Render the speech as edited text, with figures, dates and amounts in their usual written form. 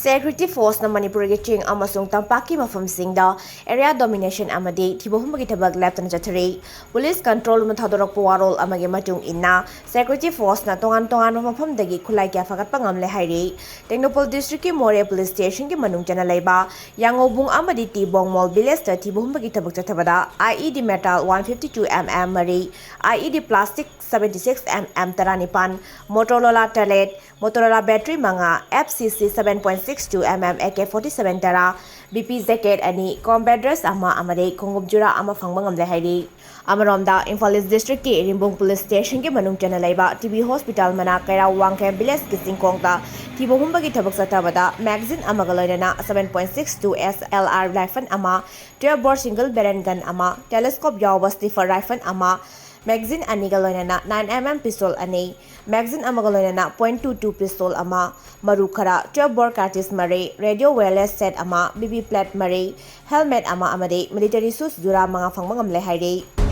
Security Force na Manipur gi Ching Amasung Tampak ki Mafam Singda area domination amadi Thiba Humbagi Thabak Lieutenant Chathare Police Control Mathadorak Puwarol amagi matung inna Security Force na tongan Mafam dagi Khulai kya fagatpa ngamle hairi Technopol District ki More Police Station ki manung chana laiba Yangobung amadi Tibong Mall Village ta Thiba Humbagi Thabak Chathada IED metal 152 mm mari IED plastic 76 mm taranipan Motorola tablet Motorola battery manga FCC 7.62 mm AK-47 tara BP jacket ani combat dress ama amade khongop jura ama phangba ngamle hairi Amaromda Imphal East District ki Rimbung Police Station ki manung chana laiba TB Hospital mana kaira wangke village ki singkongda Thiba Humbagi Thabak Chathada magazine ama galoina 7.62 SLR rifle ama 12 bore single barrel gun ama telescope yawa stiffer rifle ama magazine ani galoina 9mm pistol ani magazine ama galoina .22 pistol ama maru khara 12 bore cartridge mare radio wireless set ama BB plate mare helmet ama amade military shoes jura mga phangmangam le haire